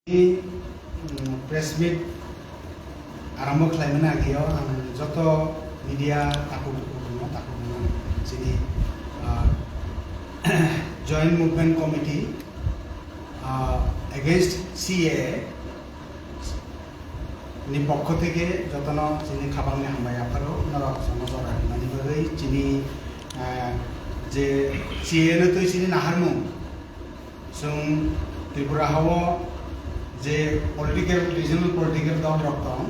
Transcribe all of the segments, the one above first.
Press meet आरम्भ खालामनो आगेयाव आं जत मीडिया जी joint movement committee against CAA नि पक्ष থেকে যতন চিনি খাবাংনি হামবাই আফারো নর সমাজৰ আদিমানি গৈ চিনি যে सीएए नो তুই চিনি নাহারমু जों त्रिपुरा हाव जे पॉलिटिकल रिजनल पॉलिटिकल दल रक्तम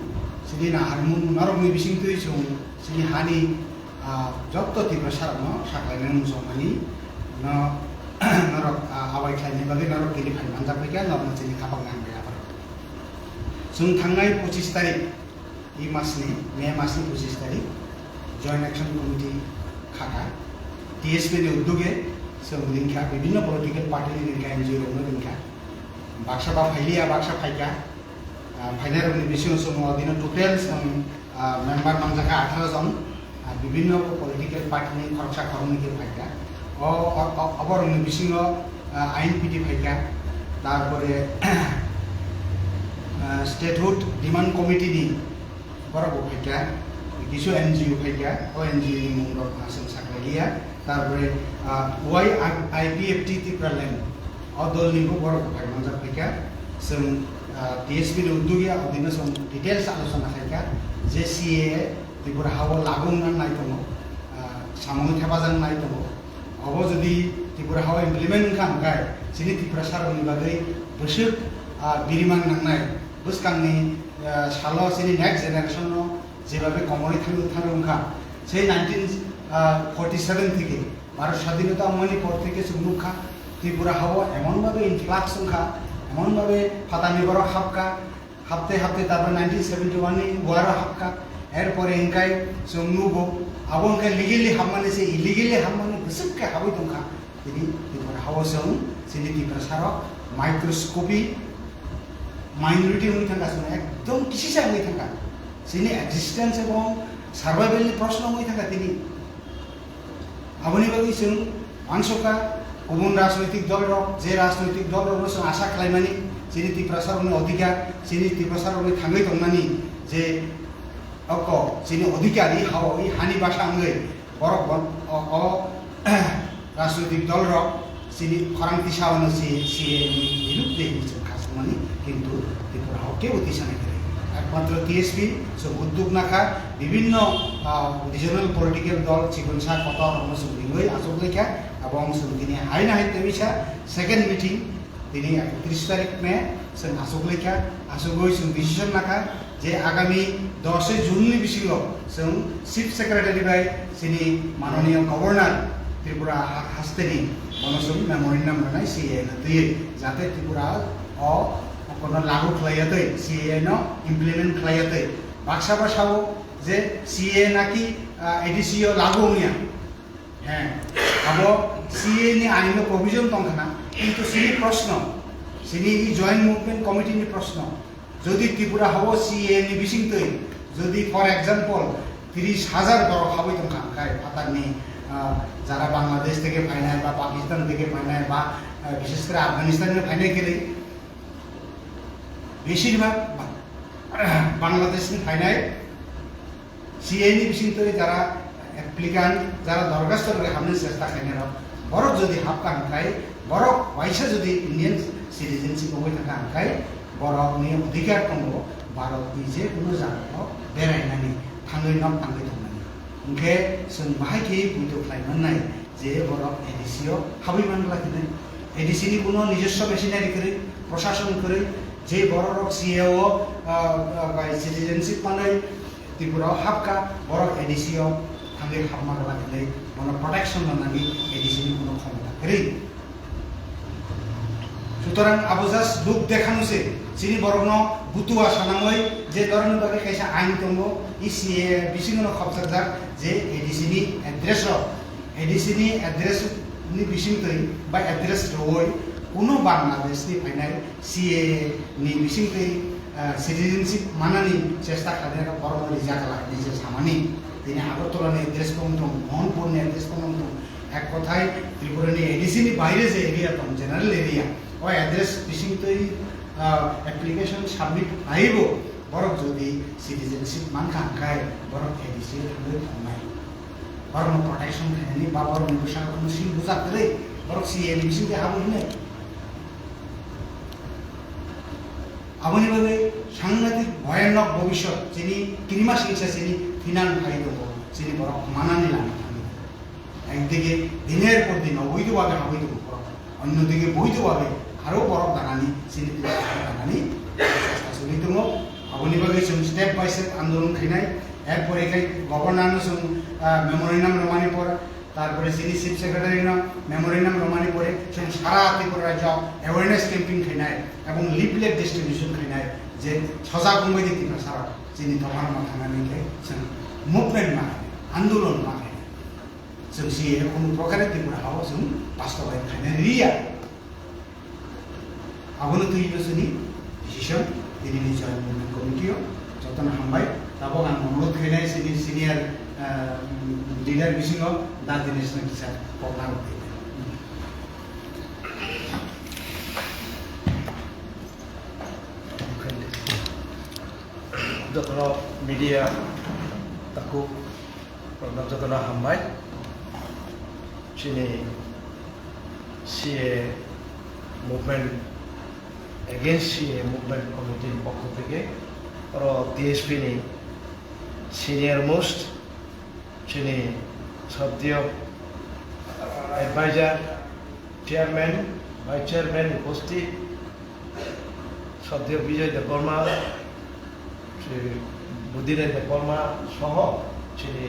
सिनि नाहारमु नरमनि बिसिं तुइ जों सिनि हानि जत्त त्रिपुरा सारनो साख्लायनो मुसमानि न नरक आवाय खायनि बागै नरक गिरि फाइमान जाफैका नरम सिनि खाबांनि हामबाय आफार जों थांनाय 25 तारिख ई मासनि मे मासनि 25 तारिख जॉइंट एक्शन कमिटी खाका टीएसपी नि उद्योगे जों लिंखा विभिन्न पॉलिटिकल पार्टी लिंखा एनजीओ नो लिंखा बाक्सा बा फाइलिया बाक्सा फाइका फाइनार बिसिंग समाव दिन टोटल मेम्बर नामजाखा 18 जन विभिन्न पॉलिटिकल पार्टी नि खरसा खरमनि के फाइका अबर बिसिंग आईन पिटि फाइका तारपरे स्टेटहुड डिमांड कमिटी नि बरबो फाइका किछु एनजीओ फाइका ओ एनजीओ नि मुंग जों साखलाइलिया तारपरे वाई आईपीएफटी त्रिपुरालैंड दल निबो बरफ फाइमान जाफैका जों टीएसपी नि उद्योगी अदिनो जों डिटेल्स आलोचना खायका जे सीएए त्रिपुरा हाव लागु नाय दङ सामनि हेफाजाब नाय दङ अब जुदि त्रिपुरा हाव इमप्लिमेन्ट खालामगाय जोंनि त्रिपुरा सारनि बागै बोसोर बिरिमान नांनाय बोसकांनि साल जोंनि नेक्स्ट जेनेरेशन जेभाবে कमनि थांखा সেই 1947 থেকে भारत স্বাধীনতা আমনি পর থেকে সুমুখা त्रिपुरा हाव एमन भावे इनफ्लाक्स संखा एमन भावे फातानि बर हाबका हाबते हाबते तारपर 1971 नि वार हाबका एरपरे इनकाय जों नुबो आबो इनकाय लिगेलि हाबमाने से इलिगेलि हाबमाने गोसोके हाबै दंखा दिनि त्रिपुरा हाव जों जोंनि त्रिपुरा साराव माइक्रोस्कोपी माइनरिटी होई थांगासिनो एकदम किसिसा होई थांगा जोंनि एक्जिस्टेंस एबं सार्भाइवेलनि प्रश्न होई थांगा दिनि आबोनि बागै जों मानसका गुबुन राजनैतिक दल जे राजनैतिक दल जों आशा खालामनानै जोंनि त्रिपुरा सारनि अधिकार जोंनि त्रिपुरा सारनि थाङै दंनानै जे अक जोंनि अधिकारी हाव हानि भाषा आङै बरक अ राजनैतिक दल जोंनि फारांथि सावनो सीए बिरुद्धे जों खासमानि किन्तु त्रिपुरा हाव केबो दिसानाय करे एकमात्र टीएसपी जों उद्योग नाखा विभिन्न रिजनल पॉलिटिकल दल चिकनसा कत जों लिङै आजबलेखा এবং দিনে হাই না হাইতে বিছা সেকেন্ড মিটিং দিনে 31 তারিখ মে जों आसगलेखा आसगै जों डिसिजन नाखा जे आगामी 10 जून नि बिसिङ जों चीफ सेक्रेटारि बाय जोंनि माननीय गवर्नर त्रिपुरा हास्तेनि मनसुम मेमोरेन्डाम होनाय सीए न दुई जाते त्रिपुरा अ कोनो लागु खालायते सीए न इमप्लिमेन्ट खालायते बाक्सा भाषाओ जे सीए नाकि एडिसिओ लागु होनिया হ্যাঁ अब सीए नि आइन प्रोविजन दंखाना किन्तु सिनि प्रश्न सिनि जॉइंट मुभमेंट कमिटी नि प्रश्न जदि त्रिपुरा हाव सीए नि बिसिंतै जदि फर एग्जाम्पल 30,000 बर हाबै दंखा खाय फातानि যারা বাংলাদেশ থেকে ফাইনাল বা পাকিস্তান থেকে ফাইনাল বা বিশেষ করে আফগানিস্তানের ফাইনাল খেলে বেশিরভাগ বাংলাদেশনি ফাইনাল सीए नि बिसिंतै যারা एप्लिकान्ट जरा दरखास्त करे हामनो चेष्टा खायनो बरक जदि हाबका हांखाय बरक वाइसा जदि इंडियन सिटिजेनशिप होय थाखा हांखाय बरकनि अधिकार दङ भारतनि जे कुनु जायगायाव बेरायनानै थाङै थांनानै ओंखे जों बाहायखि बुंदो खालामनाय जे बरक एडिसिओ हाबैमान लाखिनो एडिसिनि कुनु নিজস্ব मेशिनारि करे प्रशासन करे जे बरक सीएओ सिटिजेनशिप माने त्रिपुरा हाबका बरक एडिसिओ थांगे हाबमा लाखिनै मन प्रोटेक्शन लानानै एडिसिनि कुनु क्षमता गैयै सुतरां आबो जास्ट लुक देखानुसे सिनि बरकनो बुतुआ सानामै जे धरन बागै खायसा आइन दङ इ सीए बिसिङनो खबजाक जे एडिसिनि एड्रेस नि बिसिंतै बा एड्रेस रय कुनु बांलादेशनि फाइनाल सीए नि बिसिंतै सिटिजेनशिप मानानि चेष्टा खालामनाया बरकनि जागाला जे सामानि दिने আগরতলাनि एड्रेस दं मोहनपुरनि एड्रेस दं एक कथाय त्रिपुरानि एडिसिनि बाइरे जे एरिया दं जेनारेल एरिया ओ एड्रेस बिसिंतै এপ্লিকেশন সাবমিট আহিব বরক যদি সিটিজেনশিপ মান খাঙ্কায় বরক এডিসি থাকলে নাই বরং প্রটেকশন খাইনি বা বরং বিষয় কোনো সিল বুঝাতে বরং সিএনবিসি দেখাবো নাই আবনিভাবে সাংঘাতিক ভয়ানক ভবিষ্যৎ যিনি কিনিমা শিলছে যিনি ফিনান খাই দেব যিনি বরং মানানি লাগে একদিকে দিনের পর দিন অবৈধভাবে হাবি দেব অন্যদিকে বৈধভাবে আরও বরফ দাঁড়ানি যিনি দাঁড়ানি চলি দङ আবনিভাবে जों स्टेप बाय स्टेप आंदोलन खायनाय एरपर एखाय गभर्नर जों मेमोरेन्डाम रमानि पर तारपरे যিনি চিফ সেক্রেটারি মেমোরেন্ডাম রমানি পরে जों সারা ত্রিপুরা রাজ্য অ্যাওয়ারনেস ক্যাম্পেইন খাইনায় এবং লিফলেট ডিস্ট্রিবিউশন খাইনায় যে সজাগ মুম্বাই ত্রিপুরা সারা যিনি দফার মাথানাनिफ्राय जों मुभमेन्ट माने आंदोलन माने जों सि কোনো প্রকারে ত্রিপুরাও जों বাস্তবায়ন খাইনাय रिया আবনো তো university decision Delhi joint movement কমিটিও যতন হামবাই তাবো আं অনুরোধ খাইনাय সিনিয়র লিডার বিসিङाव दा दिनेश नोंसा पगना যতন মিডিয়া তাকু যতন হামবাই চিনি CA movement against CA movement কমিটির পক্ষ থেকে ডিএসপি নি সিনিয়র মোস্ট চিনি সদ্য এডভাইজার চেয়ারম্যান ভাইস চেয়ারম্যান উপস্থিত সদ্য বিজয় দেববর্মা শ্রী বুদ্ধিরাজ দেববর্মা সহ চিনি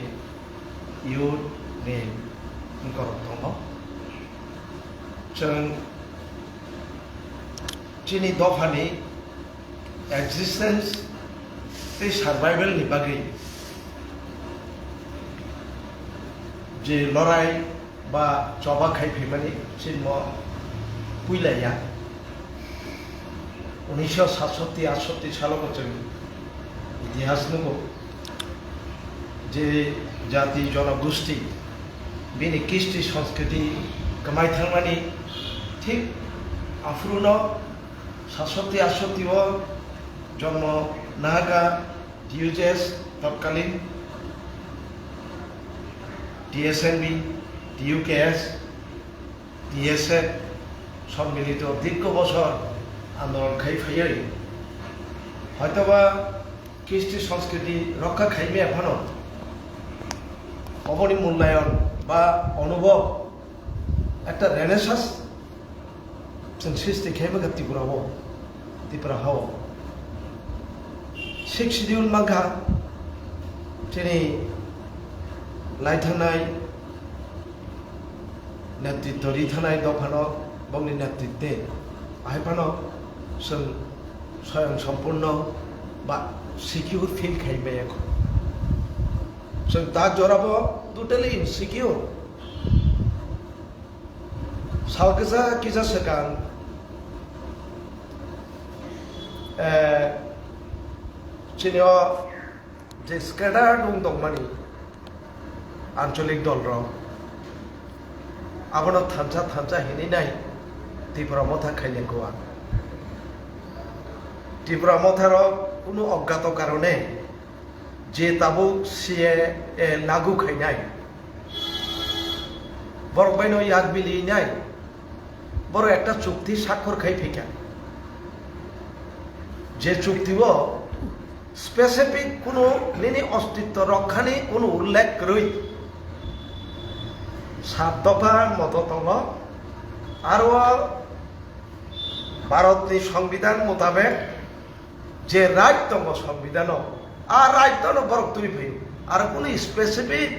ইউথ नि दङ जों चिनि दफानि एक्जिस्टेंस बे सार्भाइवेलनि बागै जे लड़ाई बा जबा खायफैमानि चिन्म पुइलाया 1967-68 सालाव जों इतिहास दङ जे जाति जनगोष्ठी बिनि कृष्टि संस्कृति कमायथांमानि ठीक आफ्रुन 67-68 जन्म नागा डियूजेस तत्कालीन DSNB DUKS DSF सम्मिलित दीर्घ बছর आंदोलन खायफैयै हयतोबा कृष्टि संस्कृति रक्षा खायमे एखनो अबनि मूल्यायन बा अनुभव एक रेनेसास जों सृष्टि खायबोगा त्रिपुरायाव 6 शिड्यूल मांखा दिनै लायथानाय नेतृत्व रिथानाय दफानो बंनि नेतृत्वे आहायफानो जों स्वयं सम्पूर्ण बा सिक्योर फिल खायबाय जों दा जराबो टोटली इनसिक्योर सालगजा किजा सेकान चिनियो जे स्केडार दंमानि आंचलिक दल आबनो थांचा हिनिनाय त्रिपुरा मथा खायलेंगोआ त्रिपुरा मथार कोनो अज्ञात कारणे जे ताबुक सीए लागू खायनाय बर बायनो याग बिलिनाय बर एकटा चुक्ति स्वाक्षर खायफैका जे चुक्तिओ स्पेसिफिक कोनो निनि अस्तित्व रक्षानि कोनो उल्लेख करै 7 दफा मत दङ आरो भारतनि संविधान मुताबिक जे राइट दङ संविधानाव आ राइट दङ बरक तुरि फैयो आरो कोनो स्पेसिफिक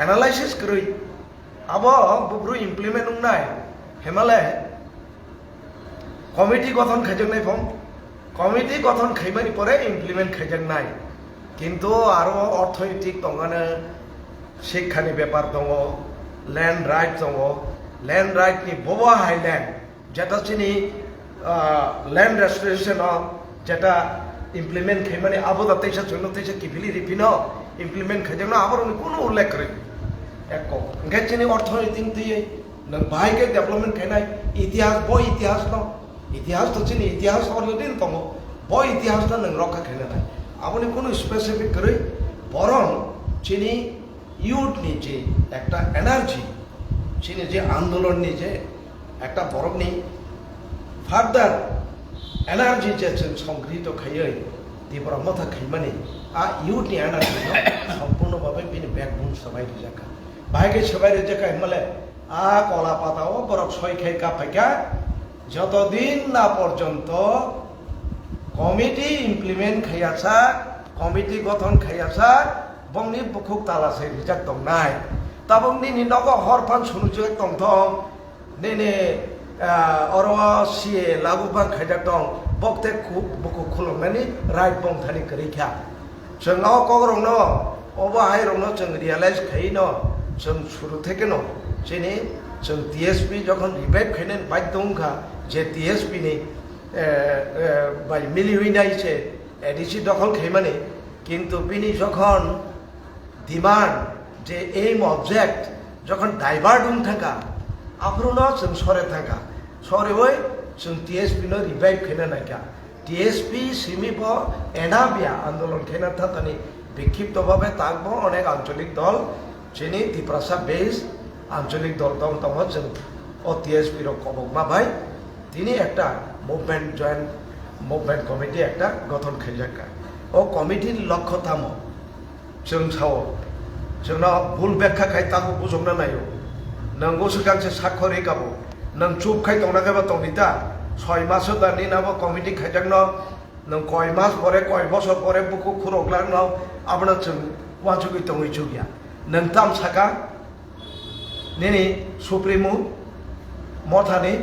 एनालाइसिस करै अब बुब्रु इमप्लिमेन्ट उनाय हेमाले कमिटी गठन खायजोंनाय फम कमिटी गठन खायमानि परे इमप्लिमेन्ट खायजोंनाय किन्तु आरो अर्थनैतिक दङानो शिक्षानि बेपार दङ लैंड राइट दङ लैंड राइट नि बबा हाइलैंड जेटा चिनि लैंड रेस्टोरेशन जेटा इमप्लिमेंट खायमानि आबोदा तैसा जोंनो तैसा किफिलि रिफिनो इमप्लिमेंट खायजोंना आबरनि कोनो उल्लेख करै एको ओंखाय चिनि अर्थनैतिक तैयै नों बाहायके डेभलपमेंट खायनाय इतिहास ब इतिहास न ইতিহাস তো চিনি ইতিহাস অলরেডি দङ बै ইতিহাসটা नों रक्षा खालामनो हाया আপনি কোনো স্পেসিফিক করে বরং চিনি ইউথনি যে একটা এনার্জি চিনি যে আন্দোলননি যে একটা বরফনি ফার্দার এনার্জি যে সংগৃহীত খাইयै ত্রিপুরা মথা খাইমানি ইউথনি এনার্জি সম্পূর্ণভাবে বিনি ব্যাকবোন সবাই রেজাকা বাহাগে সবাই রেজাকা হলে কলা পাতাও বরফ সই খাই কাপাইকা যতদিন না পর্যন্ত কমিটি ইমপ্লিমেন্ট খাইয়াছা কমিটি গঠন খাইয়াছা বংনি বুকুক তালাসে রিজাক দं নাই তাবংনি নিনগ হরফান সুনুজে দंथं নেনে অর সিয়ে লাগুবান খাইজাক दं বকতে খুব বুকুক খুলংনানি রাইট বংথানি করিখা जों कगरंनो अबा हाइरंनो जों रियलाइज खाइनो जों शुरू থেকে नो जेने जों टीएसपी যখন রিভাইভ খাইनेन बायदंखा जे टीएसपी नि बाय मिलिहुइनायसे एडिसि दखल खाइमाने किन्तु बिनि যখন डिमांड जे एम ऑब्जेक्ट যখন डाइभार्ट होन थाका आफ्रुनो जों सरे थाका सरे वय जों टीएसपी नो रिभाइभ खाइना नायका टीएसपी सिमिब एनाबिया आंदोलन खेना थातानि विक्षिप्तभावे ताकबो अनेक आंचलिक दल जेनि त्रिपुरा बेस आंचलिक दल दं दङ जों ओ टीएसपी रो कबकमा भाई তিনি একটা মুভমেন্ট জয়েন্ট মুভমেন্ট কমিটি একটা গঠন খাইজাকা ও কমিটির লক্ষ্য থাম जों सावो जोंना भुल व्याख्या खाय ताको बुजोंना नायो नंगौ सिगांसे साखरि गाबो नों चुप खाय दंना गाबा दंनिता 6 मास दानि नाबो कमिटी खायजाकनो नों कय मास परे कय बছর परे बुकु खुरगलानो आबना जों वाजुगि दंगै जुगिया नों ताम साका नेनि सुप्रीमो मथानि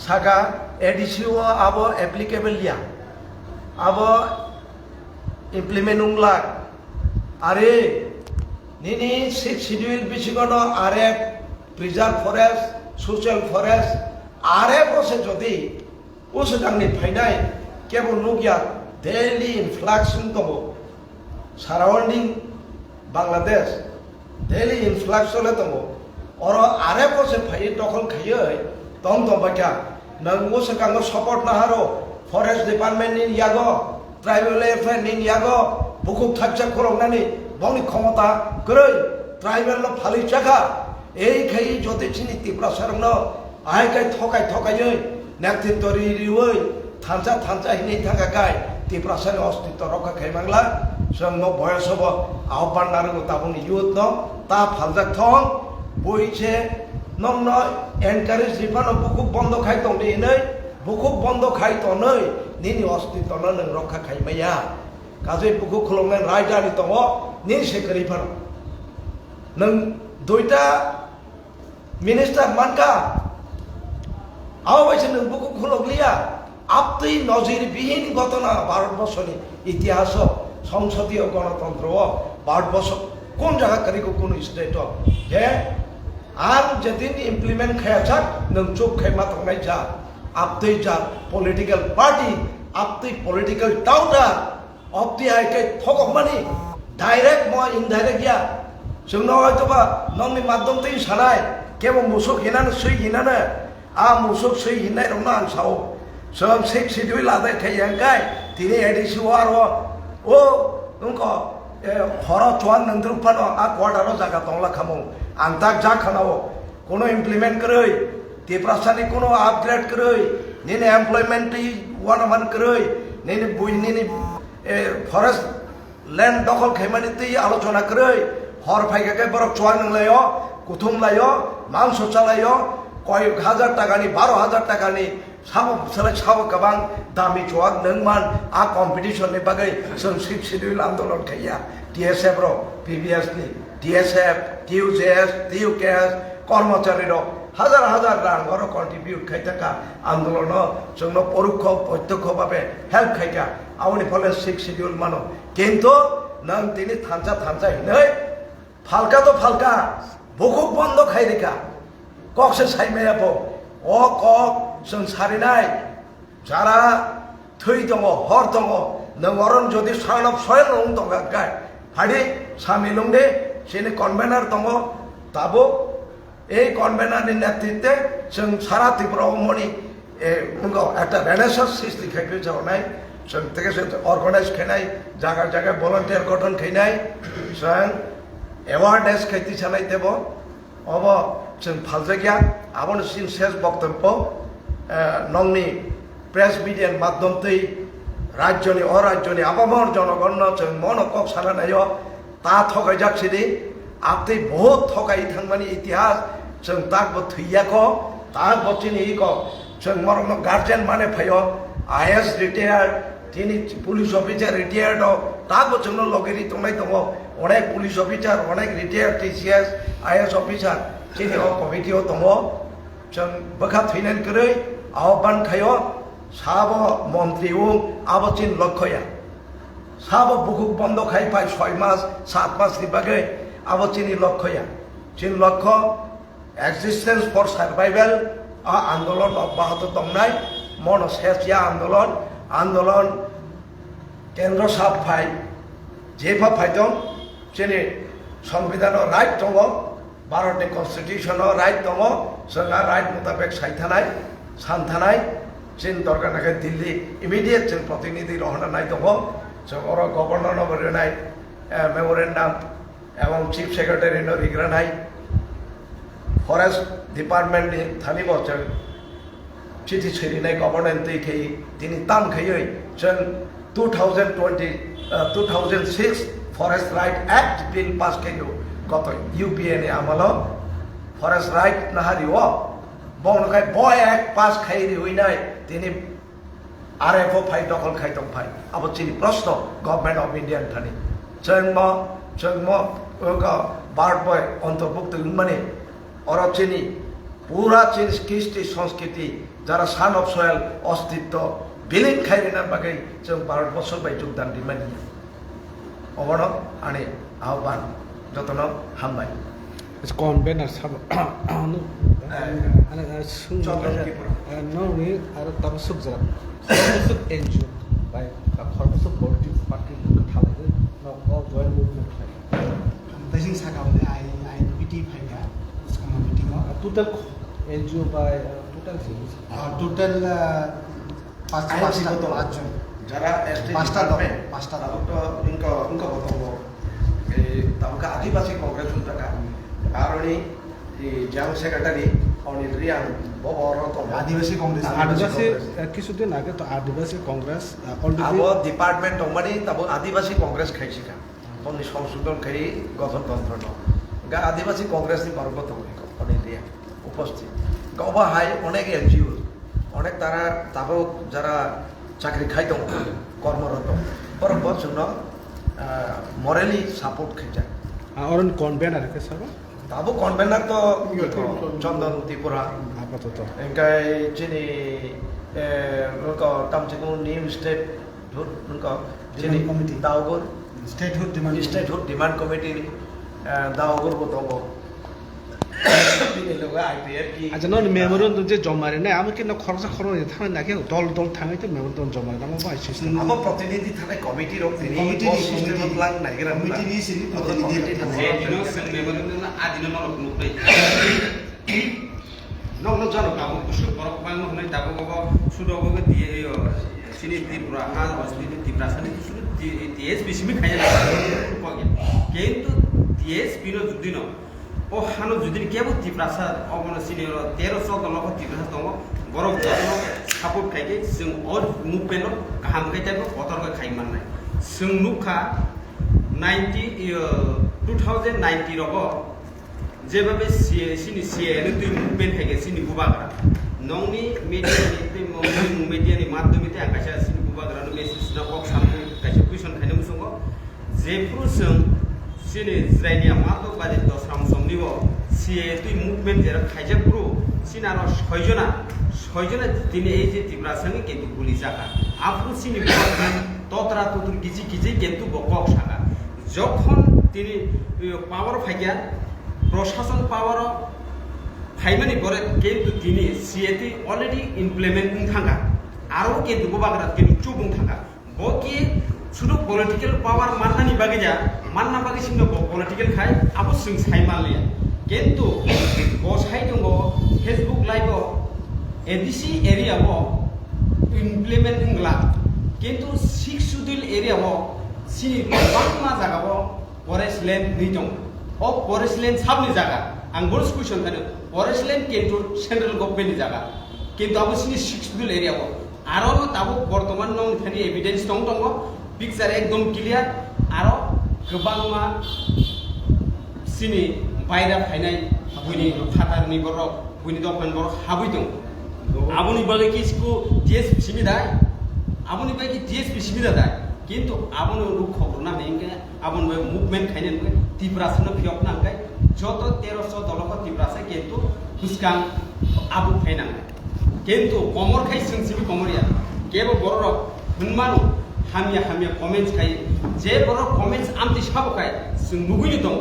साका एडिसिओ आबो एप्लीकेबल लिया आबो इमप्लीमेंट उंगला आरे निनी 6 शेड्यूल बिसिगनो आरे प्रिजर्व फरेस्ट सोशल फरेस्ट आरे बसे जदि उस दांनि फाइनाय केबल नुगिया डेली इनफ्लक्स दङ साराउंडिंग बांग्लादेश डेली इनफ्लक्स ले दङ और आरे बसे फाइ दखल खायै दं बाक्या नंगौ सकांगो सपोर्ट ना हारो फरेस्ट डिपार्टमेंट नि यागो ट्राइबल एफेयर नि यागो बुकुक थाकचा खरंनानि बंनि क्षमता गरै ट्राइबल नो फालि चाखा এই খাই যদি চিনি ত্রিপুরা सरंग आय काय थकायै नेतृत्व रिरिवै थांचा थांचा हिनै थाका गाय त्रिपुरा सरंग अस्तित्व रक्षा खाइमांगला जों न बयस अब आह्वान नारंग ताबुनि युथ न ता फालजाक थं बयसे नंग न एनकारेज रिफान बुकुक बंद खाइ दंदि नै बुकुक बंद खाइ तनै निनि अस्तित्व न नों रक्षा खाइमाया काजै बुकुक खुलंनाय रायजानि दङ नि सेक्रेटारि नों दुइटा मिनिस्टार मानका आवैसे नों बुकुक खुलगलिया आपतै नजिर बिहीन घटना भारतवर्षनि इतिहास संसदीय गणतंत्र भारतवर्ष कोन जागा करिको कोन स्टेट जे आं जेदिन इमप्लीमेंट खायाचा नों चुप खायमा थांनाय जा आपतै जा पलिटिकल पार्टी आपतै पलिटिकल टाउटार अपति आइके थकमानि डाइरेक्ट म इनडाइरेक्ट या जोंनो हयतोबा नंनि माध्यमतै सानाय केवल मुसुक हिनानो सै हिनानो मुसुक सै हिनाय रंना आं साव जों 6 शेड्यूल लादाय खाययांगाय दिनै एडिसिओ आरो ओ नंको हर चुआन नंद्रुफानो क्वार्टारो जागा दंला खामो आं ताक जा खानावो कोनो इमप्लीमेंट करै त्रिपुरासानि कोनो आपग्रेड करै निने एमप्लॉयमेंट वानामान करै निने बुइनिनि फरेस्ट लैंड दखल खायमानि तै आलोचना करै हर फाइगाके बरफ चुआन नंलायो कुथुम लायो मांस चालायो कय हाजार टाकानि 12,000 टाकानि साबो गोबां दामि चुआक नोंमान कम्पिटिशन नि बागै जों 6 शेड्यूल आंदोलन खाया टीएसएफ रो पीबीएस नि टीएसएफ टीयूजेएस टीयूकेएस कर्मचारी रो हजार हजार रां और कन्ट्रिब्यूट खायथाका आंदोलन जोंनो परोक्ष प्रत्यक्ष भावे हेल्प खायका आवनि फले 6 शेड्यूल मानो किन्तु नों दिनै थांचा थांचा हिनै फालका तो फालका बुकुक बंद खायरेका ककसे साइमायाबो ओ कक जों सारिनाय जारा थै दङ हर दङ नों अरन जदि सानब सयल नं दङ गाय फाडि सामिलंदे सेने कन्वेनर दङ ताबो এই কনভেনারनि नेतृत्वे जों सारा त्रिपुरा मनि একটা রেনেসান্স সৃষ্টি খাইবে যাওয়াই जों থেকে अर्गानाइज खायनाय जागा जागा भलन्टियार गठन खायनाय जों एवारनेस खायति सानाय देब अब जों फालजागिया आबन सिन शेष बक्तव्य नंनि प्रेस मीडिया माध्यम तै राज्यनि अराज्यनि आबामर जनगण जों मन कक सानानायो ता थगाय जाखसिदि आपते बहुत थगाय थांमानि इतिहास जों ताकबो थैयाखो ताक बचिनि इको जों मरम गार्जियन माने फयो आईएएस रिटायार्ड তিনি পুলিশ অফিসার রিটায়ার্ড তাকে জন্য লগেরি তোমায় দङ অনেক পুলিশ অফিসার অনেক রিটায়ার্ড টিসিএস আইএস অফিসার যিনি কমিটিও দङ जों बोखा थैनानै गोरै आह्वान खायो साब मन्त्रीও आबचिन लक्ष्यया साब बुकुक बन्द खाइ पाइ 6 मास 7 मासनि बागै आबचिनि लक्ष्यया जिन लक्ष्य एक्जिस्टेंस फर सार्भाइवल आन्दोलन अब्याहत दंनाय मन सेसिया आन्दोलन केन्द्र साब फाइ जेफा फाइदं जेने संविधान राइट दङ भारतनि कन्स्टिट्यूशन राइट दङ जोंहा राइट मुताबिक सायथानाय सानथानाय जिन दरकार नाखै दिल्ली इमिडिएट जों प्रतिनिधि रहनाय दङ जों अर गवर्नर नबरनाय मेमोरेन्डाम एवं चीफ सेक्रेटारि नो रिग्रानाय फरेस्ट डिपार्टमेंट नि थानिबो जों चिठी छिरिनाय गवर्नमेन्ट दैखै दिनै ताम खैयै जों 2006 forest right act bill pass खैयो गत यूपीए नि आमलो फरेस्ट राइट नाहारिओ बंगखाय बय एक्ट पास खैरि होइनाय दिनै आरएफओ फाइ दखल खाइ दं फाइ अब चिनि प्रश्न गभर्नमेंट अफ इंडिया थानि जों भारत बय अंतर्भुक्त माने अरचिनी पूरा चीन कृष्टि संस्कृति जरा सान अफ सयल अस्तित्व बिलीन खायरिना बागै जों भारतवर्ष बाय योगदान दिमानि अबन आने आह्वान जतन हामबाय कन्भेनर साब नौनि आरो ताबो सुगजारा सुग एनजिओ बाय खरबसुग बर्डी पार्टी थालायनो न जयन मुभमेन्ट दैजिं सागावले आईपीटी फाइगा उसका मीटिंग टोटल एनजिओ बाय टोटल पाँचजन जरा एसटी पाँचटा तो इनका बताओ तबका आदिवासी कांग्रेस उनका आरोनी जंग सेक्रेटरी अनिल रियान बबर तो आदिवासी कांग्रेस आदिवासी কিছুদিন আগে তো আদিবাসী কংগ্রেস अब डिपार्टमेंट माने तब आदिवासी कांग्रेस खाइसिका तनि संशोधन खाइ गठन तन्त्र न गा आदिवासी कांग्रेस नि बरगत दङ अनिल रियान उपस्थित गावबा हाय अनेक एनजिओ अनेक तारा ताबो जरा चाकरी खाइ दङ कर्मरत बरगत जोंनो मरेली सपोर्ट खाइजा अरन कन्भेनर के सब ताबो कन्भेनर तो चंदन त्रिपुरा आपातत एंकाय चिनी उनका तामचिकु न्यू स्टेट उनका चिनी कमिटी दाउगुर स्टेटहुड डिमांड कमिटी दाउगुर बो दङ আচ্ছা নন মেমোরেন্ডাম যে জমারে না আমি কেন খরচা খরচ থানে না কেউ দল দল থাঙাই তো মেমোরেন্ডাম জমারে নাম বাই সিস্টেম अब प्रतिनिधि थाने कमिटी रक दिनी सिस्टेम प्लान नागिरा कमिटी नि सिनि प्रतिनिधि एनो जों मेमोरेन्डाम आदिनो नलक नुबाय नंगौ जानो काबो कुसु बरक बांनो होनाय दाबो गबो सुदोबो दिए सिनि त्रिपुरा हा अस्मिनि त्रिपुरासनि सुदु टीएस बिसिमि खाया কিন্তু टीएस बिनो जुदिनो ओ हानो जुदिन केबो त्रिपुरासा अबनो सिनि 1300 लख त्रिपुरासा दङ बरक जनो सापोर्ट खायके जों अर मुभमेन्ट गाहाम खायताबो अतरग खायमाननाय जों नुखा 2019 रग जेबाबे सिनि सिएनो दुइ मुभमेन्ट खायके सिनि बुबाग्रा नंनि मिडियानि माध्यमिते आकाशा सिनि बुबाग्रानो मेसेज ना बक सामु कायसे कुइसन खायनो मुसंगो जेफ्रु जों सिनि जिरायनिया मातो बाजे दसराम समनिबो सिए दुइ मुभमेन्ट जेरा खायजाफ्रु सिनारो ছয়জনা दिनै এই যে त्रिपुरासानि কিন্তু पुलिस जाखा आफ्रु सिनि बुबाग्रा ततरा तुतुर गिजि गिजि কিন্তু बकक सागा যখন তিনি পাওয়ার ফাইয়া প্রশাসন পাওয়ার ফাইমানি পরে কিন্তু তিনি সিএটি অলরেডি ইমপ্লিমেন্ট থাকা আরও কিন্তু বুবাগ্রা কিন্তু চুবুং থাকা বকি শুধু পলিটিক্যাল পাওয়ার মান্নানি বাগে যা মান্না বাগে সিংহ পলিটিক্যাল খাই আবো সিং সাইমালিয়া কিন্তু বসাই দङ ফেসবুক লাইভ एडिसि एरियाव इमप्लिमेंट होंला किन्तु 6 शिड्यूल एरियाव सिनि गोबां जागाव फरेस्ट लैंड नहीं दं अ फरेस्ट लैंड साबनि जागा आं बोर्ड क्वेश्चन खानो फरेस्ट लैंड किन्तु सेंट्रल गवर्नमेंट नि जागा किन्तु आबो सिनि 6 शिड्यूल एरियाव आरो ताबो बर्तमान नं थानि एविडेंस दं पिक्चर एकदम क्लियर आरो गोबां मा सिनि बायरा फायनाय बुनि फाटारनि बर बुनि दखान बर हाबै दं आबुनि बागै किसको डीएसपी सिमिदा आबुनि बागै डीएसपी सिमिदा दा किन्तु आबुनि रुखौना नेंगे आबुनि मुभमेंट खायने तिब्रासनो फियक नांगाय जत 1300 दलक तिब्रासे किन्तु हुस्कां आबु फायनां किन्तु कमर खाय सिंसिबि कमरिया केबो बरर हनमानो हामिया कमेन्ट्स खाय जे बर कमेन्ट्स आमति साबखाय जों नुगुयो दं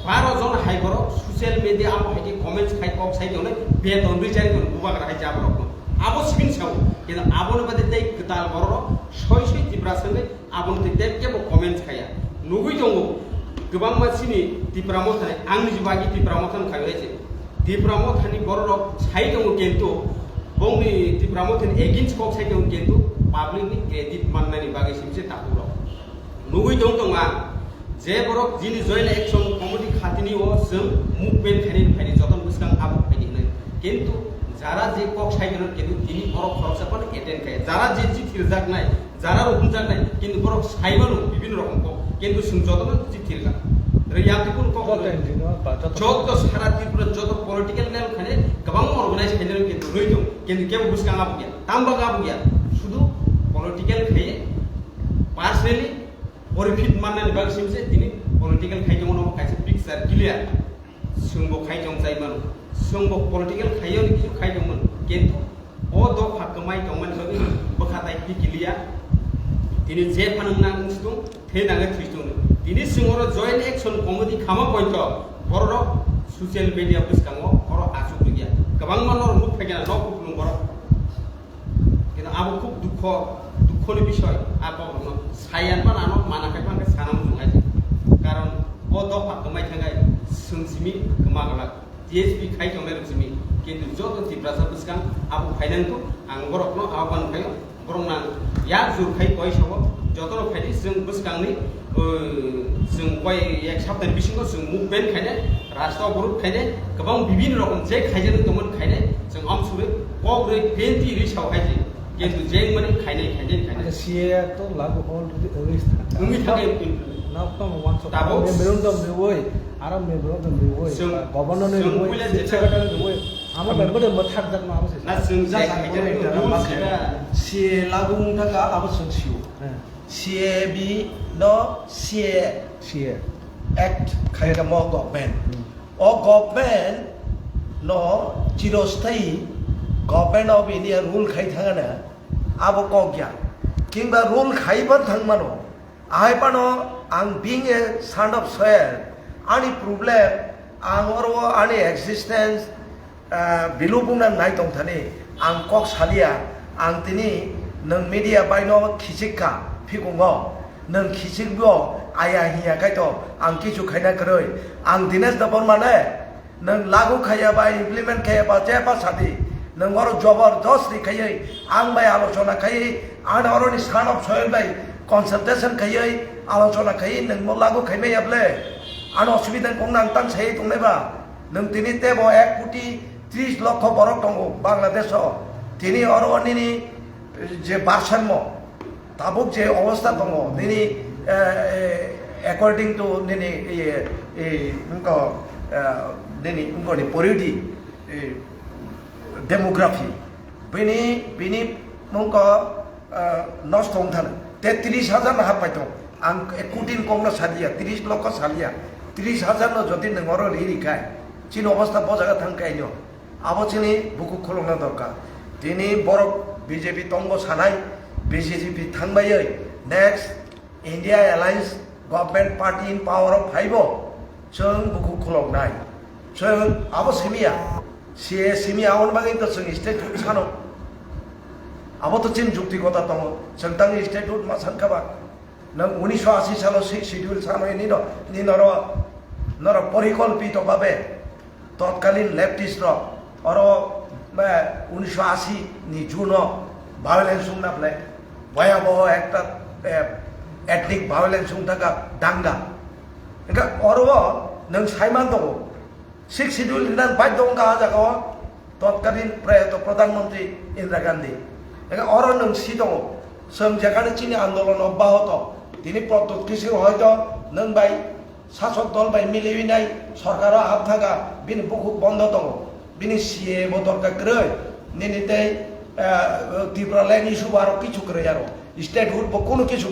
12 जन हाइबर सोशल मीडिया आम हाइके कमेन्ट्स खाय कक साइदोने बे दनरि जारिगोन बुबाग्रा हाय जाबरक आबो सिबिन साव किन्तु आबोनो बादे दै गताल बरर सय तिब्रासने आबोनो दै केबो कमेन्ट्स खाया नुगुय दं गोबां मानसिनि तिब्रामो थानाय आंनि जुबागि तिब्रामो थान खायलायसे तिब्रामो थानि बरर साइ दं किन्तु बंनि तिब्रामो थानि एगेन्स्ट कक साइ दं किन्तु पाब्लिकनि क्रेडिट माननायनि बागै सिमसे ताकुर नुगुय दं आ जे बरक जिनि जयल एक्शन कमिटी खातिनि ओ जों मुभमेंट खायनि जतन बुसकां आबु फायनि किन्तु जारा जे कक साइगोन किन्तु तिनि बरक खरसापन एटेन्ड खाय जारा जे जि थिरजाकनाय जारा रखम जाकनाय किन्तु बरक साइबानो बिभिन्न रकम को किन्तु जों जतन जि थिरगा रियातिपुन कक जत सारा त्रिपुरा जत पॉलिटिकल लेवल खाने गोबां अर्गानाइज खायनो किन्तु रय दं किन्तु केबो बुसकां आबु गया तामबा आबु गया शुधु पॉलिटिकल खाय पार्सनली परिफिट माननानै बागसिमसे दिनै पलिटिकल खायदोंमोन खायसे पिक्चार क्लियर जोंबो खायदों जायमोन जोंबो पलिटिकल खायो किछु खायदोंमोन किन्तु अ द फाकमाय दंमोन बगै बखाताय पिकिलिया दिनै जे फाननां दं थेनाङै थैदों दिनै सिङाव जॉइंट एक्शन कमिटी खामा पॉइंट बर सोशल मीडिया बुसकाङो बर आसु गया गोबां मानर मुख फैगोना न कुलुं बर किन्तु आबो खूब दुखनि বিষয় आबो सायान बानानो मानाखै फांके सानाम जुङाय कारण अ द फाकमाय थांगाय सोंसिमि गोमागला डीएसपी खाय दंनाय रसिमि किन्तु जत तिब्रासा बुसकां आबो फाइनांगौ आं बरकनो आबान खायो बरंना या जुरखाय कयसबो जतनो फाइदि जों बुसकांनि जों कय एक सप्ताह बिसिङाव जों मुभमेन्ट खायने राष्ट्र ग्रुप खायने गोबां बिभिन्न रकम जे खायजों दंमोन खायने जों आमसुरे कब्रै 20 रिसाव खायजे किन्तु जे माने खायने सीए तो लागू ऑलरेडी अरेस्ट उमी थाके नाउ कम वन सो ताबो मेमोरेंडम रिवय आरो मेमोरेंडम रिवय गवर्नर ने रिवय सेक्रेटरी रिवय आमा मेम्बर मथाक जक मा आबसे ना जों जा सीए लागू थाका आबो सोंसियो सीए बि नो सीए एक्ट खायगा म गवर्नमेंट ओ गवर्नमेंट नो जिरो स्थायी गवर्नमेंट ऑफ इंडिया रूल खाय थागाना आबो कग्या किंबा रूल खाइबन थांमानो आइपानो आं being a son of soil आनी प्रॉब्लेम आं अरो आनी एक्जिस्टेंस बिलु बुंना नाय दं थाने आं कक सालिया आं तिनि नों मीडिया बायनो खिसिका फिगुङो नों खिसिबो आया हिया कायतो आं किछु खायना करय आं दिनेश दबर माने नों लागू खायाबा इमप्लिमेंट खायाबा जेबा सादि नों अरो जबरदस्ती खायै आं बाय आलोचना खायै आं अरनि सान अफ सॉइल बाय कन्सल्टेशन खायै आलोचना खायै नों लागू खायनायाब्ले आं असुबिदा कोंनां तां सायै दंनायबा नों तिनि तेबो 1 कोटी 30 लाख बरक दङ बांलादेशआव तिनि अरनि जे भाषाम्य ताबुक जे अवस्था दङ दिनै according to दिनै उनको दिनै उनकोनि परिधि डेमोग्राफी बिनि मुंको नष्ट होंथान 33,000 हाबबाय दं आं 1 कोटी कमनो सालिया 30 लाख सालिया 30,000 नो जदि नोंरो रिरिखाय चिन अवस्था बजागा थांखायनो आबो चिनि बुकु खोलंना दरकार दिनै बर बीजेपी तंगो सानाय बीजेपी थांबायै next India alliance government party in power of 5 जों बुकु खोलंनाय जों आबो सेमिया सिमी आवन बागै तो जों स्टेटुट सानो आबो तो चिन जुक्तिगता दङ जों तांनि स्टेटुट मा सानखाबा नों 1980 सालाव शिड्यूल सानो नि नर परिकल्पित भावे तत्कालीन लेफ्टिस्ट और 1980 ni Juno violence sung na ple ভয়াবহ একটা এথনিক ভায়োলেন্স sung থাকা দাঙ্গা enggak orwo nang saiman dong 6 schedule nan bai dong ka jago তৎকালীন প্রধানমন্ত্রী Indira Gandhi enggak oro nang si dong seng যেখানে চীনে আন্দোলন অব্যাহত তিনি প্রত্যুত কিছু হয়তো নং বাই শাসক দল বাই মিলিবি নাই সরকার হাত থাকা বিনি বুকুক বন্ধ দङ বিনি সিএ বদরকা গ্রহ নিনিতে ত্রিপুরা ল্যান্ড ইস্যু আরো কিছু করে আরো স্টেটহুড কোনো কিছু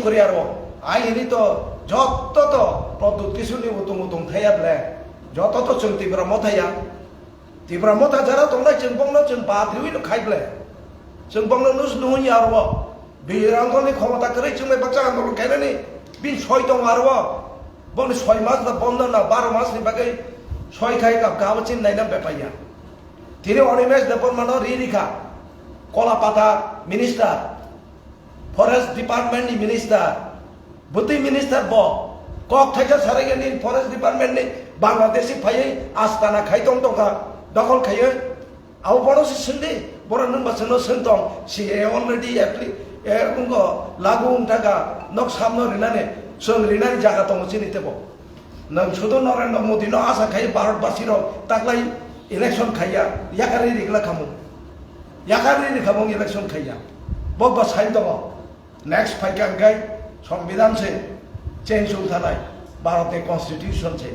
করে আরো আইনি তো যত তো প্রত্যুত কিছু নি উতুম উতুম থাইয়াবলে যত তো जों ত্রিপুরা মথা যারা তোমরা जों বংনো जों বাদ্রিউইল খাইবলে जों बंगलो नुस नुई आरो बिरांगलनि क्षमता करे जों बे बाचा आंदोलन खायनानि बिन सय दं आरो बंग 6 मास ना बंद ना 12 मास नि बागै सय खाय का गावचिन नायना बेपाया तिनि अनिमेश देबरमानो रिरिखा कलापाता मिनिस्टार फरेस्ट डिपार्टमेंट नि मिनिस्टार बुति मिनिस्टार ब कक थाइजा सारेगेनि फरेस्ट डिपार्टमेंट नि बांग्लादेशी फायै आस्ताना खायदं दंगा दखल खायो आव बड़ोसि सिंदि बड़ा नंबा सनो संतों सी ऑलरेडी एप्ली उनको लागू उनका नक सामने रिनाने जों रिनाने जागा दङ चिनितेबो नों सुदो नरेंद्र मोदी नो आशा खायो भारतबासी रो ताकलाय इलेक्शन खाया याकारि रिगला खामु इलेक्शन खाया बबा साइन दङ नेक्स्ट फाइका गाय संविधान से चेंज उठानाय भारतनि कन्स्टिट्यूशन से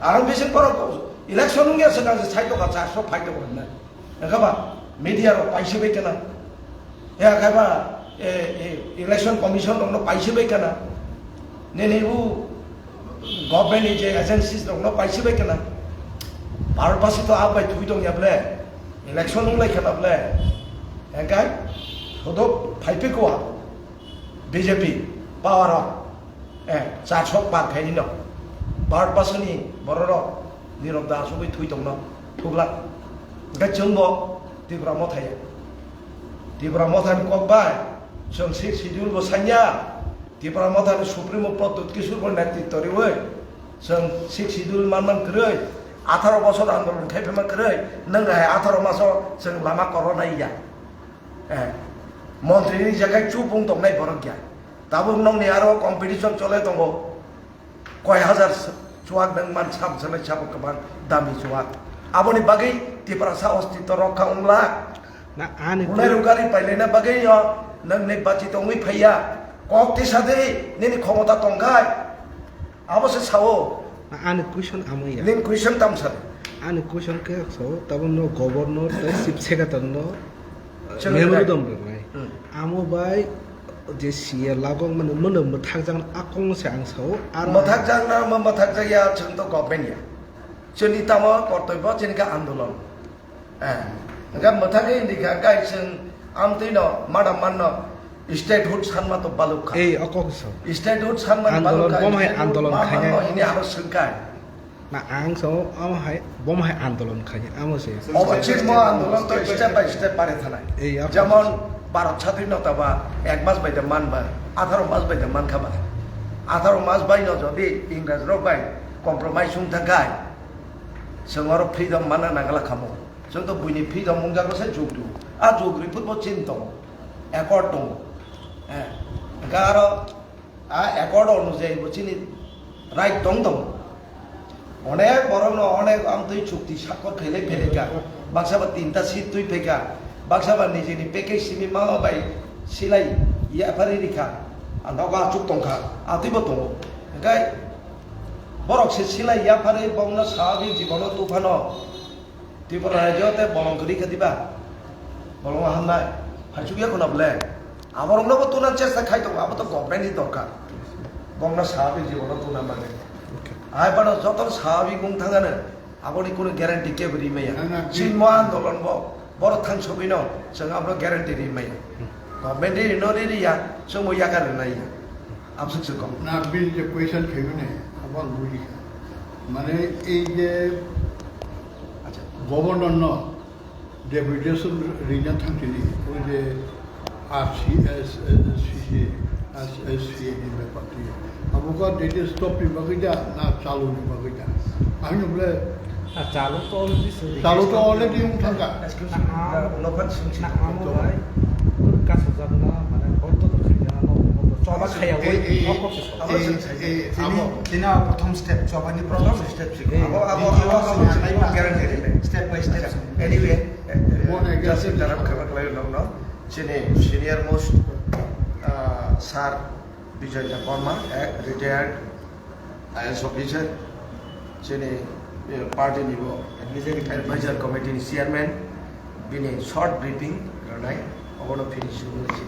आरो बिसिन पर इलेक्शन उंगे सगा साइड का चारसो फाइट दङ enggak media ro paisi bai kana ya kaba election commission dong no paisi bai kana ne bu government je agencies dong no paisi bai kana bharat basi to abai thui dong ya ble election dong lai kana ble enggak hodo phaipe ko BJP power cha chok par khaini no bharat basi ni bororo nirok da so bai thui dong no thugla enggak jengbo Tirpura Motha ni kok bai जों 6 schedule bo sanya Tirpura Motha ni supremo প্রত্যুত কিশোর বল নেতৃত্ব রে ওই जों 6 schedule মান গ্রৈ 18 বছর আন্দোলন খাইফেমা গ্রৈ নং 18 মাস जों লামা করোনা ইয়া মন্ত্রীনি জায়গায় চুপুং দংনাই বরকিয়া তাবো নংনি আরো কম্পিটিশন চলে দङ কয় হাজার চুয়াক নং মান সাব জনে সাব কমান দামি চুয়াক aboni bagai Tirpura sa ostito rokha ungla na ani unai rugari pailena bagai yo nang ne bachi tongui phaiya kok ti sade nini khomota tonggai abose sao na ani question amaya nin question tam sade ani question ke so tabon no governor te chief secretary no memorandum nai amo bai je sia lagong mane mono mothakjang akong se ang so ar mothakjang na mothakjang ya chung to government ya जोंनि तामा कर्तव्य जेनेका आन्दोलन enggak mothake indika gai जों आमतैनो माडा माननो statehood सानमा तो बालुखा akong so statehood सानमा बालुखा आन्दोलन खाया ini harus sengkai na ang so am hai bom hai आन्दोलन खाया amo se অবশ্যই মো আন্দোলন তো স্টেপ বাই স্টেপ পারে থানায় যেমন ভারত স্বাধীনতা বা 1 মাস বাইতে মানবা 18 মাস বাইতে মান খাবা 18 মাস বাইনো যদি ইংরেজ রক বাই কম্প্রোমাইজ সুং থাকায় जों आरो फ्रीडम माना नागाला खामो जों तो बुइनि फ्रीडम मुंगाखौ से जुगदु आ जुगरि फुटबल चिन दङ एकर्ड दङ गारो आ एकर्ड अनुযায়ী बुचिनि राइट दङ अनेक बरन अनेक आमतै चुक्ति साखर खैले फेलेका बाक्साबा 3टा सिट तुइ फेका बाक्साबा निजेनि पेकेज सिमि मामा बाय सिलाइ या फारि रिखा आन्दागा चुक दंखा आतिबो दङ गाय बरक से सिलाइ या फारि बंगना साबि जीवन तुफान Tirpura राज्यते बलंग करि खदिबा बलंग हामनाय फाइसुगिया कोनाबले आबरंगनो तुना चेष्टा खाइ दं आबो तो गभर्नमेन्ट नि दरकार बंगना साबि जीवन तुना माने आइ बानो जतन साबि गुं थांगानो आबोनि कोनो ग्यारान्टी के बरि मैया सिनम आन्दोलन बो बर थां सबिनो जों आबो ग्यारान्टी रि मैया गभर्नमेन्ट नि नरि रिया जों मया गारनो नाया आबसुक सुक ना बिल जे क्वेश्चन खेबने आबां बुझि माने এই যে গভর্নর ন ডেপুটেশন রিজন থাকতেনি ওই যে RCSCA ni ব্যাপারটি আবুকা ডেটে স্টপ নি বাগিদা না চালু নি বাগিদা আমি বলে Calo to already sih. Kalau to already uthangka. Nokan sungsi. Nak amo bai. Kaso janna mane auto to khaya no. Choba khaya woi. Oko kiso. Tina প্রথম স্টেপ চবানি প্রথম step step by step Anyway, One again. just interrupt khabar kalai no. Chini senior most sir Vijay Verma, retired IAS officer. Chini party nibo advisor committee chairman. Bini short briefing karonai ogono finish hoyechi.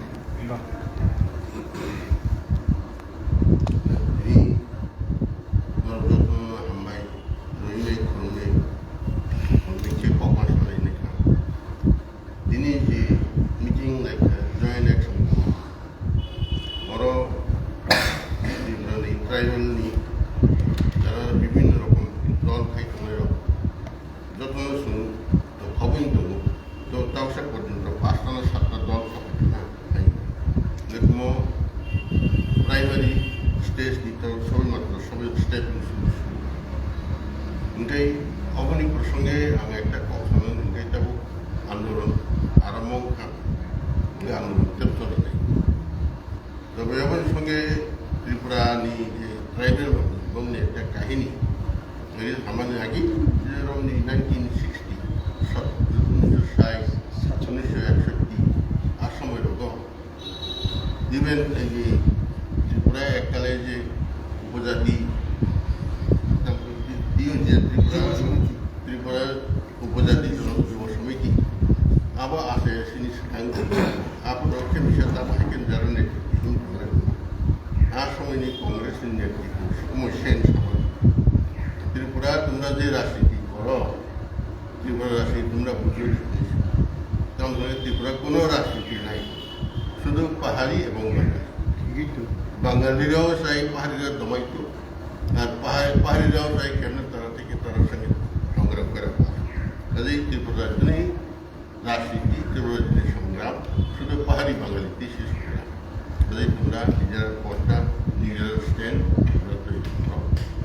বিভিন্ন রকম দল খাইতে যত খবর দেবো তো তাওসা পর্যন্ত 5টা না 7টা দল যেরকম প্রাইমারি স্টেজ দিতে সবেমাত্র সবে স্টেপ শুরু ওটাই অবনী প্রসঙ্গে আমি একটা কথা ওটাই যাব আন্দোলন আরম্ভ আন্দোলন চলে যায় তবে অবনীর সঙ্গে ত্রিপুরানি যে ট্রাইবেল বললে একটা কাহিনী আমাদের আগে যেরকম 1960 1961 আর সময় রকম ইভেন এই যে ত্রিপুরায় এককালে যে উপজাতি ত্রিপুরার উপজাতি যুব সমিতি আবার আসে জিনিস আপনার মিশা তাকে জানেন আর সময়নি কংগ্রেসের নেতৃত্ব সময় সেন সময় ত্রিপুরা তোমরা যে রাজনীতি করো ত্রিপুরা রাজনীতি তোমরা বুঝে তেমন ত্রিপুরা কোনো রাজনীতি নাই শুধু পাহাড়ি এবং বাঙালি বাঙালিরাও চাই পাহাড়িরা দমাইতো আর পাহাড়িরাও চাই কেন তারা থেকে তারা সঙ্গে সংগ্রাম করা কাজেই ত্রিপুরার জন্যই রাজনীতি ত্রিপুরার জন্য সংগ্রাম শুধু পাহাড়ি বাঙালিতেই শেষ করা কাজেই তোমরা নিজের পথটা নিজের স্ট্যান্ড তোমরা তৈরি করো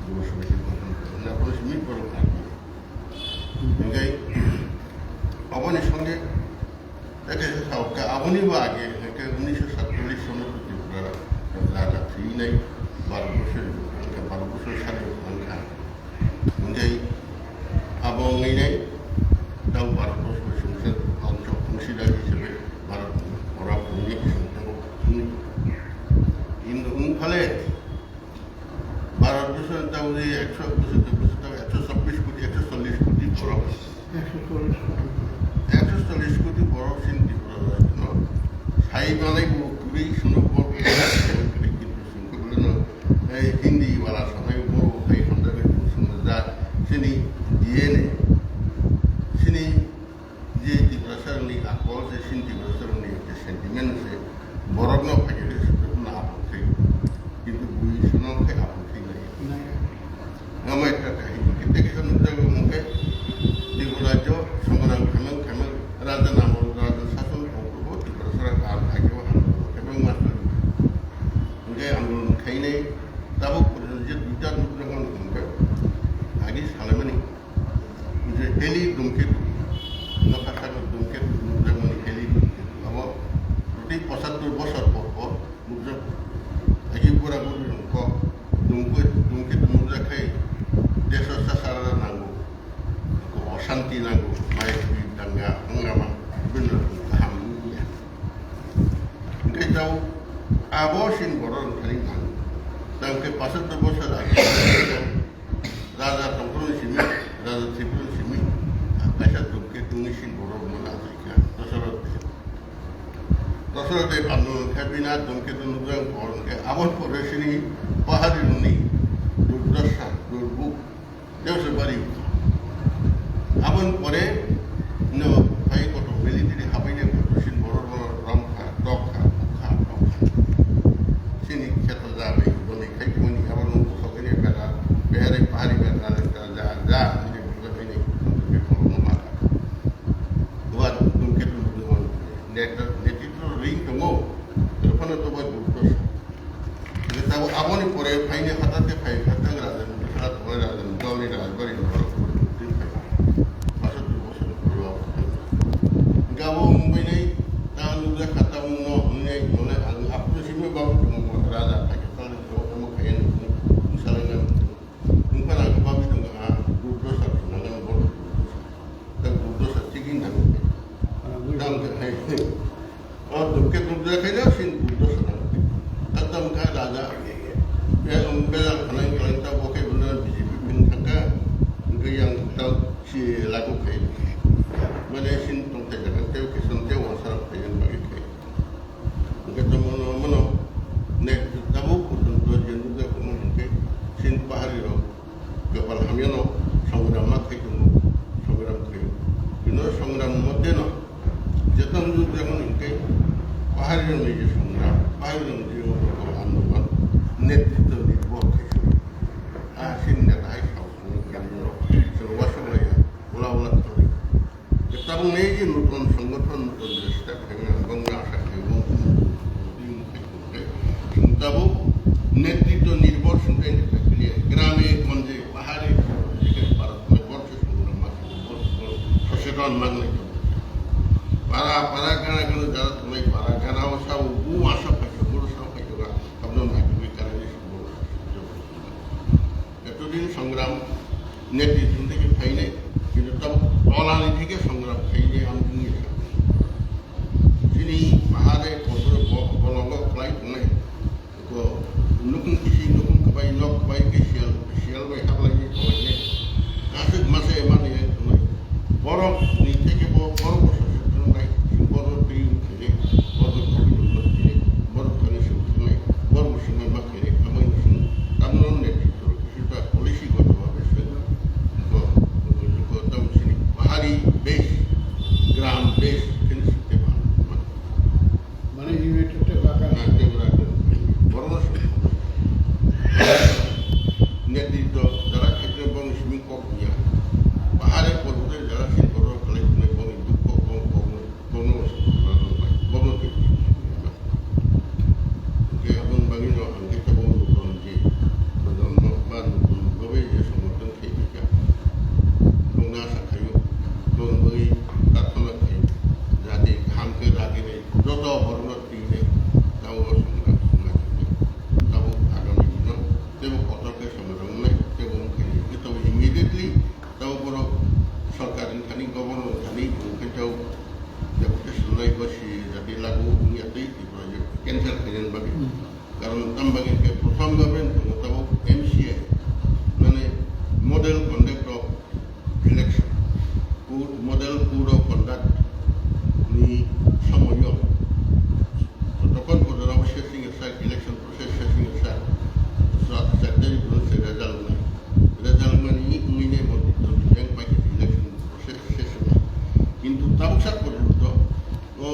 যুব সমিতি গঠন করো না কোনো সীমিত বড় থাকবে অবনীর সঙ্গে আবনী বা আগে 1947 সনে ত্রিপুরা রাজা ফ্রি নাই 12 বছর সালে সংখ্যা অনুযায়ী আবঙ্গই নাই তাও 12 বছর সংসদ অংশীদার হিসেবে ভারত ওরা কিন্তু উনফালে ভারতবর্ষের তাও 126 কোটি 140 কোটি বরফ 140 কোটি বরফ চিন ত্রিপুরা রাজ্য সাই মানে খুবই সুন্দর কিন্তু সংখ্যাগুলো হিন্দিওয়ালা সবাই বড় এই সন্তানের সুন্দর যা চিনি দিয়ে নেই চিনি যে ত্রিপুরা সারণী আকল যে চিন ত্রিপুরা সারণী একটা সেন্টিমেন্ট আছে বরফ না থাকে না আপত্তি কিন্তু বুঝি শোনাকে আপত্তি নাই আমার একটা কাহিনী কেটে কিছু মুখে ত্রিপুরা রাজ্য সংগ্রাম খেমেন রাজা নাম রাজা শাসন করবো ত্রিপুরা সরকার আগেও এবং মাত্র আন্দোলন খাই নেই তাবো যে দুইটা যখন আগে সালেমানি যে হেলি ধূমকেতু নকাশাগর ধূমকেতু যেমন হেলি আবার প্রতি 75 বছর পর আগে পুরা ধূমকেতু মুদ্রা খাই দেশের সারা নাঙ্গো অশান্তি নাঙ্গো মায়ের দাঙ্গা হাঙ্গামা বিভিন্ন রকম কাহাম যাও আবসিন বড় খালি নাঙ্গো তাকে 75 বছর আগে রাজা তখন সিমি রাজা ত্রিপুরা সিমি আকাশা ধূমকেতু নিশিন বড় মনে আছে দশরথের আন্দোলন খাবিনা ধূমকেতু নুদ্রাং পরকে আবার পরে সিনি পাহাড়ি নুনি দুর্দশা দুর্ভোগ দেওসে বাড়ি আবার পরে ভাই কত মিলিটারি হাবিনে সিন বড় বড় রমখা টকখা উখা সিনি ক্ষেত যাবে বলে খাইতে মনি আবার সকালে বেড়া বেহারে পাহাড়ি বেড়া যা যা নিজে বুঝতে পারি দুয়ার ধূমকেতু নেতৃত্ব রিং দङ ওখানে তো বা দুর্দশা তাও আবনি পরে ফাইনে হাতাতে ফাই হাতাং রাজা রাজা দলনি রাজবাড়ি ke dudra kaya sin dudra sana atam ka raja begal khalang khalang ta boke benar BJP pin thaka yang tahu si lagu kaya mana sin tong te jaga te ke son te wasa kaya bagi kaya kita mono ne tabu kudun do jendu de ko mon ke sin pahari ro gapal hamiano সংগ্রাম না থেকে সংগ্রাম করে কিন্তু সংগ্রাম মধ্যে না যেতাম যুদ্ধ এখন ইনকে পাহাড়ের নিজে সংগ্রাম পাহাড়ের নিজে আন্দোলন নেতৃত্ব নির্ভর থেকে আসেন নেতাই সব সময় ওলা ওলা করে এবং এই যে নতুন সংগঠন নতুন দেশটা এবং আশা করি চিন্তাবো নেতৃত্ব নির্ভর শুনতে গ্রামে গঞ্জে পাহাড়ে সচেতন নাগরিক para kana kana jalan tulai para kana usah bu masa pakai guru sampai juga kamu nak beri kali ini itu din সংগ্রাম নেতি শুনতে কি ফাইনে কিন্তু তব অলানি থেকে সংগ্রাম ফাইনে আমি নিয়ে যিনি পাহাড়ে কঠোর বলঙ্গ ফ্লাই নাই তো নতুন কৃষি নতুন কবাই লক কবাই কে শিয়াল বাই হাবলাই কবাই কাছে মাসে মানে বড় থেকে বড় সচেতন নাই বড় টিম খেলে বড় কবিতা খেলে বড় খানে শুনে বড় সময় বা খেলে আমার আপনার নেতৃত্ব কিছুটা পলিসিগতভাবে পাহাড়ি বেশ গ্রাম বেশ শিখতে পারে মানে ইউনিটেড বাগান বড় নেতৃত্ব যারা ক্ষেত্রে এবং শ্রমিক নিয়ে পাহাড়ে পর্বতের যারা শিল্প কারণ তাম্বাগিনকে প্রথম গভর্নমেন্ট মোতাবেক MCI মানে model conduct of election model code of conduct ni samoyo tokon ko dara setting aside election process setting aside so secretary pun result mani ini modi to yang pakai election process কিন্তু তাও সাত পর্যন্ত ও